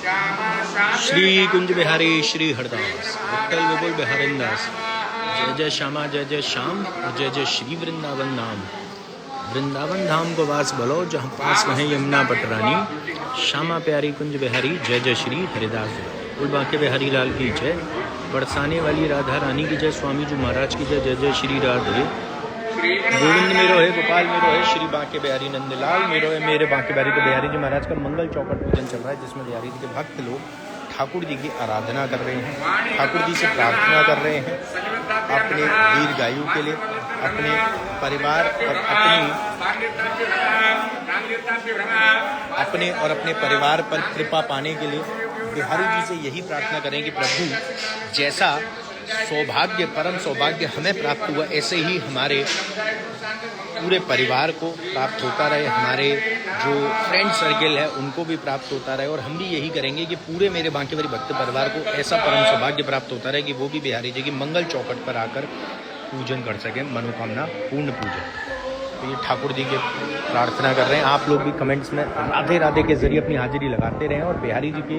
श्री कुंज बिहारी श्री हरदास विठ्ठल विपुल बिहारिंदास। जय जय श्यामा जय जय श्याम और जय जय श्री वृंदावन नाम। वृंदावन धाम को वास बोलो जहाँ पास वहीं यमुना पटरानी। श्यामा प्यारी कुंज बिहारी जय जय श्री हरिदास। कुल बांके बिहारी लाल की जय। बरसाने वाली राधा रानी की जय। स्वामी जी महाराज की जय। जय जय श्री राधे। गोविंद मेरो है गोपाल मेरो है श्री बांके बिहारी नंदलाल मेरो है मेरे बांके बिहारी। तो बिहारी जी महाराज का मंगल चौपट पूजन चल रहा है जिसमें बिहारी जी के भक्त लोग ठाकुर जी की आराधना कर रहे हैं, ठाकुर जी से प्रार्थना कर रहे हैं अपने दीर्घायु के लिए, अपने परिवार और अपने परिवार पर कृपा पाने के लिए बिहारी जी से यही प्रार्थना करें कि प्रभु जैसा सौभाग्य परम सौभाग्य हमें प्राप्त हुआ ऐसे ही हमारे पूरे परिवार को प्राप्त होता रहे, हमारे जो फ्रेंड सर्किल है उनको भी प्राप्त होता रहे। और हम भी यही करेंगे कि पूरे मेरे बांकेबिहारी भक्त परिवार को ऐसा परम सौभाग्य प्राप्त होता रहे कि वो भी बिहारी जी की मंगल चौखट पर आकर पूजन कर सकें, मनोकामना पूर्ण पूजन। तो ये ठाकुर जी के प्रार्थना कर रहे हैं। आप लोग भी कमेंट्स में राधे राधे के जरिए अपनी हाजिरी लगाते रहें और बिहारी जी के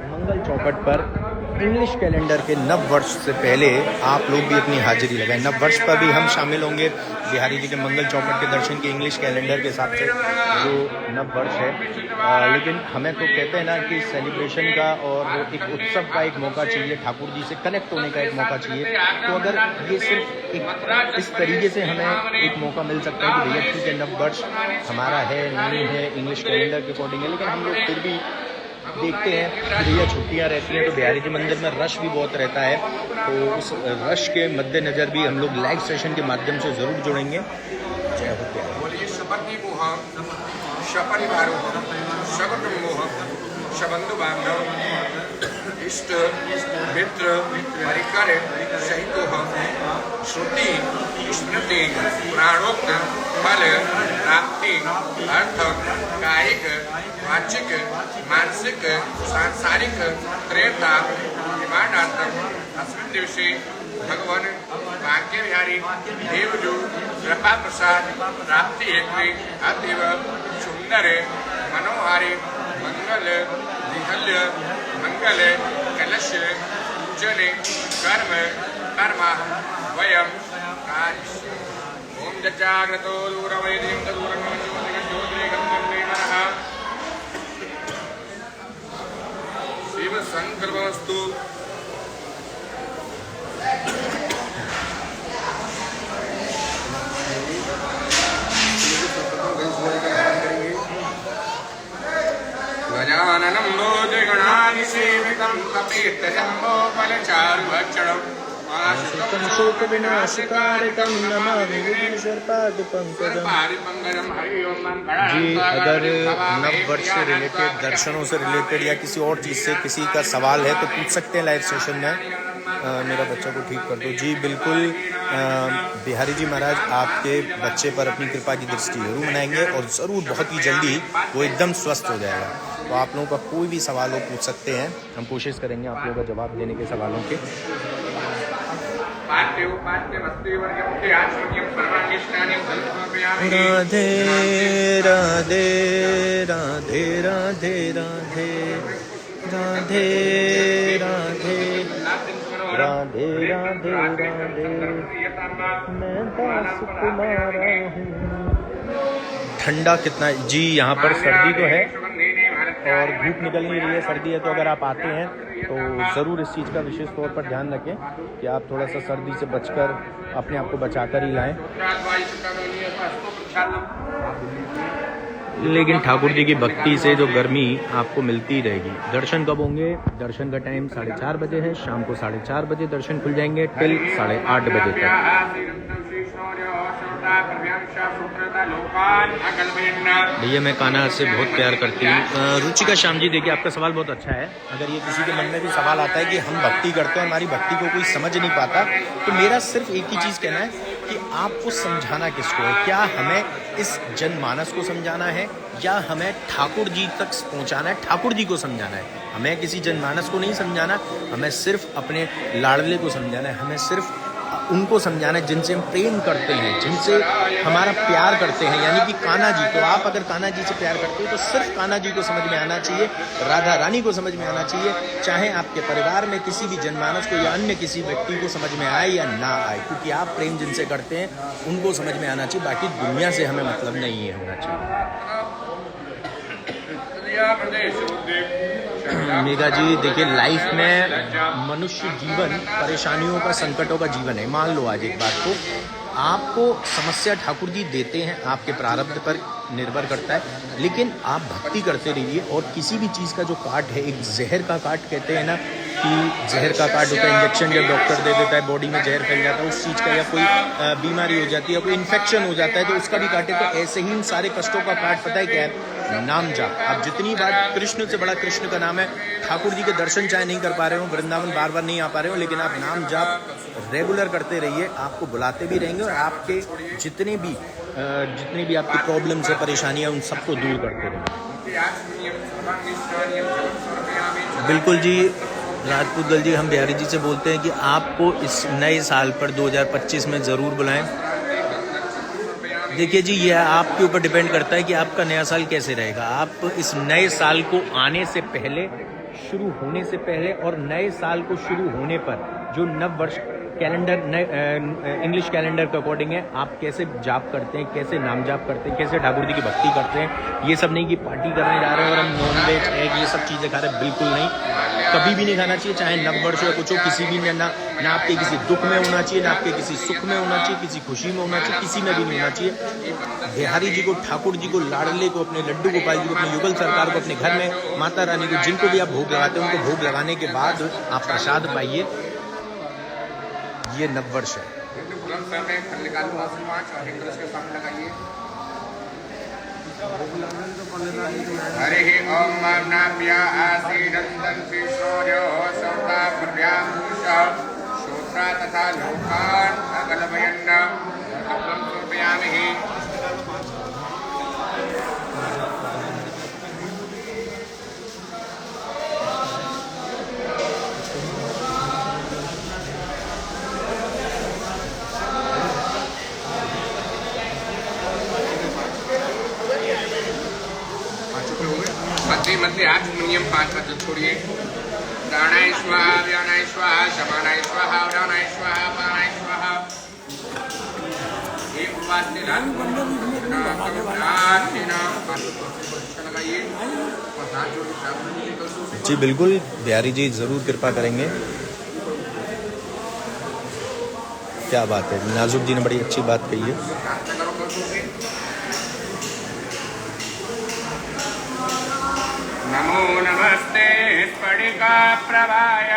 मंगल चौखट पर इंग्लिश कैलेंडर के नव वर्ष से पहले आप लोग भी अपनी हाजिरी लगाएं। नव वर्ष पर भी हम शामिल होंगे बिहारी जी के मंगल चौखट के दर्शन के इंग्लिश कैलेंडर के हिसाब से जो नव वर्ष है। लेकिन हमें तो कहते हैं ना कि सेलिब्रेशन का और एक उत्सव का एक मौका चाहिए, ठाकुर जी से कनेक्ट होने का एक मौका चाहिए। तो अगर ये सिर्फ एक इस तरीके से हमें एक मौका मिल सकता है कि भैया ठीक है नव वर्ष हमारा है नहीं है इंग्लिश कैलेंडर के अकॉर्डिंग है, लेकिन हम लोग फिर भी देखते हैं कि भैया छुट्टियाँ रहती हैं तो बिहारी जी मंदिर में रश भी बहुत रहता है। तो उस रश के मद्देनज़र भी हम लोग लाइव सेशन के माध्यम से ज़रूर जुड़ेंगे। जय हो प्यारे। सबंधु बांधव इष्ट मित्र परिकर सहित श्रुति स्मृति प्राणोक्त फल प्राप्ति अर्थ कायिक वाचिक मानसिक सांसारिक प्रेरणा विमानार्थम अस्मिन् दिवसे भगवान बांके बिहारी देवजू कृपा प्रसाद प्राप्ति हेतु अतीव सुंदर मनोहारी मंगल विहल्य मंगल कलश पूजन कर्म कर्मा वयम कार्य। ओम जजाग्रतो दूरवैदिं दूरं ज्योतिर्गन्धं शिव संकल्पमस्तु। गजाननं भूतगणाधिसेवितं कपित्थजम्बो फलचारुभक्षणम् शोकविनाशकारितं नमामि विघ्नेश्वरपादपङ्कजम्। जी अगर नव वर्ष से रिलेटेड दर्शनों से रिलेटेड या किसी और चीज़ से किसी का सवाल है तो पूछ सकते हैं लाइव सेशन में। मेरा बच्चा को ठीक कर दो। जी बिल्कुल बिहारी जी महाराज आपके बच्चे पर अपनी कृपा की दृष्टि जरूर बनाएंगे और ज़रूर बहुत ही जल्दी वो एकदम स्वस्थ हो जाएगा। तो आप लोगों का कोई भी सवाल हो पूछ सकते हैं, हम कोशिश करेंगे आप लोगों का जवाब देने के सवालों के। राधे राधे राधे राधे राधे राधे राधे राधे राधे राधे मैं दास तुम्हारा हूँ। ठंडा कितना जी यहाँ पर सर्दी तो है और धूप निकल नहीं रही है, सर्दी है। तो अगर आप आते हैं तो ज़रूर इस चीज़ का विशेष तौर पर ध्यान रखें कि आप थोड़ा सा सर्दी से बचकर अपने आप को बचाकर ही लाएं। लेकिन ठाकुर जी की भक्ति से जो गर्मी आपको मिलती रहेगी। दर्शन कब होंगे? दर्शन का टाइम 4:30 बजे है, शाम को 4:30 बजे दर्शन खुल जाएंगे टिल 8:30 बजे तक। भैया मैं कान्हा से बहुत प्यार करती हूँ। रुचिका श्याम जी देखिए आपका सवाल बहुत अच्छा है। अगर ये किसी के मन में भी सवाल आता है कि हम भक्ति करते हैं हमारी भक्ति को कोई समझ नहीं पाता, तो मेरा सिर्फ एक ही चीज़ कहना है कि आपको समझाना किसको है। क्या हमें इस जनमानस को समझाना है या हमें ठाकुर जी तक पहुँचाना है, ठाकुर जी को समझाना है। हमें किसी जनमानस को नहीं समझाना, हमें सिर्फ अपने लाडले को समझाना है। हमें सिर्फ उनको समझाना है जिनसे हम प्रेम करते हैं, जिनसे हमारा प्यार करते हैं, यानी कि कान्हा जी। तो आप अगर कान्हा जी से प्यार करते हो तो सिर्फ कान्हा जी को समझ में आना चाहिए, राधा रानी को समझ में आना चाहिए, चाहे आपके परिवार में किसी भी जनमानस को या अन्य किसी व्यक्ति को समझ में आए या ना आए, क्योंकि आप प्रेम जिनसे करते हैं उनको समझ में आना चाहिए, बाकी दुनिया से हमें मतलब नहीं है होना चाहिए। मेघा जी देखिए, लाइफ में मनुष्य जीवन परेशानियों का, संकटों का जीवन है। मान लो आज एक बात को, आपको समस्या ठाकुर जी देते हैं, आपके प्रारब्ध पर निर्भर करता है, लेकिन आप भक्ति करते रहिए। और किसी भी चीज़ का जो काट है, एक जहर का काट कहते हैं ना, कि जहर का काट होता है, इंजेक्शन जब डॉक्टर दे देता है, बॉडी में जहर फैल जाता है उस चीज़ का, या कोई बीमारी हो जाती है या कोई इन्फेक्शन हो जाता है तो उसका भी काटे। तो ऐसे ही इन सारे कष्टों का काट पता है क्या है? नाम जाप। आप जितनी बार, कृष्ण से बड़ा कृष्ण का नाम है। ठाकुर जी के दर्शन चाहे नहीं कर पा रहे हो, वृंदावन बार बार नहीं आ पा रहे हो, लेकिन आप नाम जाप रेगुलर करते रहिए, आपको बुलाते भी रहेंगे और आपके जितने भी आपकी प्रॉब्लम्स है, परेशानियां, उन सबको दूर करते रहेंगे। बिल्कुल जी, राजपूत दल जी, हम बिहारी जी से बोलते हैं कि आपको इस नए साल पर 2025 में ज़रूर बुलाएं। देखिए जी, यह आपके ऊपर डिपेंड करता है कि आपका नया साल कैसे रहेगा। आप इस नए साल को आने से पहले, शुरू होने से पहले और नए साल को शुरू होने पर जो नव वर्ष कैलेंडर, इंग्लिश कैलेंडर के अकॉर्डिंग है, आप कैसे जाप करते हैं, कैसे नाम जाप करते हैं, कैसे ठाकुर जी की भक्ति करते हैं। ये सब नहीं कि पार्टी करने जा रहे हैं और हम नॉन वेज एग ये सब चीज़ें खा रहे हैं, बिल्कुल नहीं, कभी भी नहीं खाना चाहिए। चाहे नव वर्ष हो कुछ हो, किसी भी ना आपके किसी दुख में होना चाहिए, ना आपके किसी सुख में होना चाहिए, किसी खुशी में होना चाहिए, किसी में भी नहीं होना चाहिए। बिहारी जी को, ठाकुर जी को, लाडले को, अपने लड्डू गोपाल जी को, अपनी युगल सरकार को, अपने घर में माता रानी को, जिनको भी आप भोग लगाते हैं, उनको भोग लगाने के बाद आप प्रसाद पाइए। ये नववर्ष है। हरे ओम नाभ्या आसीदन्ति सूर्यो सौता प्रव्यामुषा श्रोत्रा तथा लोकान् अगलभयन् अग्रं समर्पयामि। मध्य हाथ नियम 5 हाथ छोड़िए। प्राणाय स्वाहा, व्यानाय स्वाहा, समानाय स्वाहा, उदानाय स्वाहा, पानाय स्वाहा। एक उपवास से लगाइए और हाथ जोड़। जी बिल्कुल, बिहारी जी जरूर कृपा करेंगे। क्या बात है, नाजुक जी ने बड़ी अच्छी बात कही है। नमो नमस्ते स्फटिका प्रभाय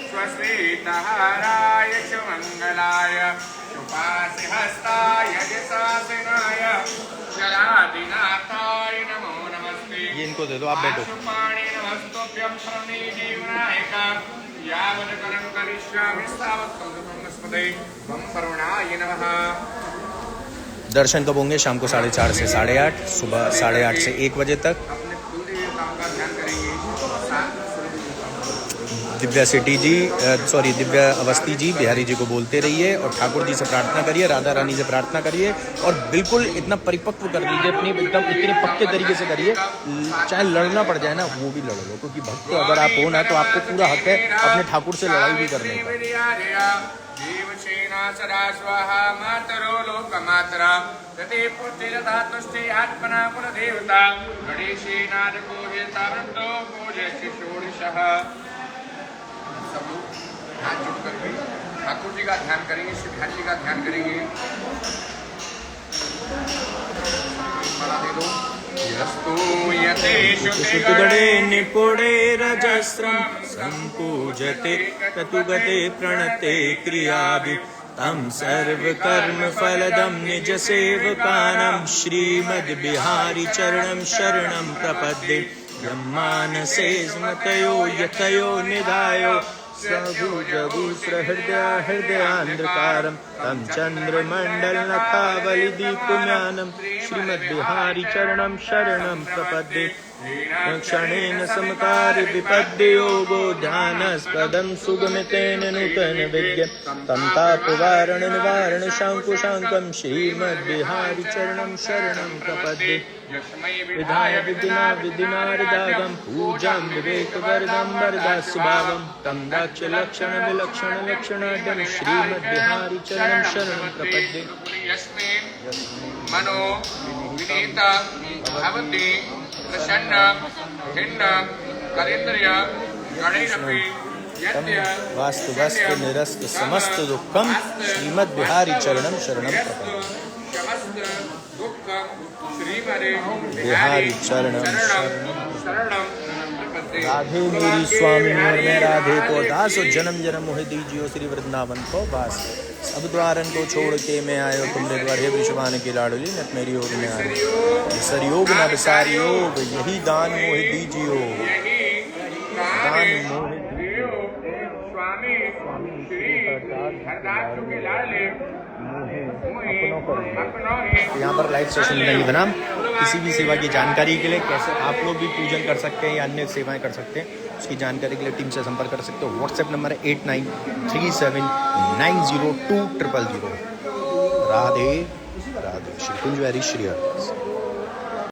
स्वस्तिहाराय सुमंगलाय सुपासि हस्ताय यजसासिनाय जलादिनाथाय नमो नमस्ते। ये इनको दे दो, आप बैठो। पाणि नमस्तुभ्यं प्रणीतिविनायका यावत् करं करिष्यामि तावत् वनस्पते त्वं करुणाय नमः। दर्शन कब होंगे? शाम को 4:30 से 8:30, सुबह 8:30 से 1 बजे तक। दिव्या सेठी जी, दिव्या अवस्थी जी, बिहारी जी को बोलते रहिए और ठाकुर जी से प्रार्थना करिए, राधा रानी से प्रार्थना करिए और बिल्कुल इतना परिपक्व कर लीजिए, अपनी एकदम इतने पक्के तरीके से करिए, चाहे लड़ना पड़ जाए ना वो भी लड़ लो, क्योंकि भक्त अगर आप हो ना तो आपको पूरा हक है अपने ठाकुर से लड़ाई भी करने का। जीवसेना सदा स्वाहा मातरो लोकमातरा तते पुत्रिरधातुष्टे आत्मना पुरदेवता गणेशेनाद पूजयता वृद्धो पूजयति षोडशः। सब लोग हाथ जोड़ करके ठाकुर जी का ध्यान करेंगे, श्री बिहारी जी का ध्यान करेंगे। दे दो। यस्तूयते शुद्धगणे निपुणे रजस्रं संपूजते ततुगते प्रणते क्रियाभि तं सर्वकर्म फलदं निज सेवकानां श्रीमद् बिहारी चरणं शरणं प्रपद्ये। यं मानसे स्मृतयो यतयो निधायो हृदयान्ध्रकारं तं चन्द्रमण्डलनखावलिदीप्तज्ञानं श्रीमद्बिहारी चरणं शरणं प्रपद्ये। क्षणेन समकारि विपद्योगो ध्यानस्पदं सुगमितेन नूतन विज्ञ तं तापवारण निवारण शाङ्कुशाङ्कं श्रीमद्विहारि चरणं शरणं प्रपद्ये विधाय विधिनारदागं पूजां विवेकवरदं वरदास्यभावं तं दाक्ष्यलक्षणविलक्षणलक्षणाढ्यं श्रीमद्विहारि चरणं शरणं प्रपद्ये मनो विनीत भवति प्रसन्न खिन्न करेन्द्रिय गणैरपि यद्य वास्तु वस्तु निरस्त समस्त दुःखं श्रीमद्विहारि चरणं शरणं प्रपद्ये समस्त दुःख श्रीमरे बिहारी चरणं शरणं प्रपद्ये। राधे मेरी स्वामी और मैं राधे को दास जन्म जन्म मोह दीजियो श्री वृंदावन को वास सब द्वारन को छोड़ के मैं आयो तुमरे द्वार हे विश्वान की लाडली नत मेरी ओर में आयो सरयोग न विसारी योग यही दान मोह दीजियो दान मोह स्वामी श्री हरदास के लाडले यहाँ पर लाइव सेशन नहीं बना। किसी भी सेवा की जानकारी के लिए कैसे आप लोग भी पूजन कर सकते हैं या अन्य सेवाएं कर सकते हैं उसकी जानकारी के लिए टीम से संपर्क कर सकते हो। व्हाट्सएप नंबर है 8937902000। राधे राधे। श्री कुंज श्री हरि।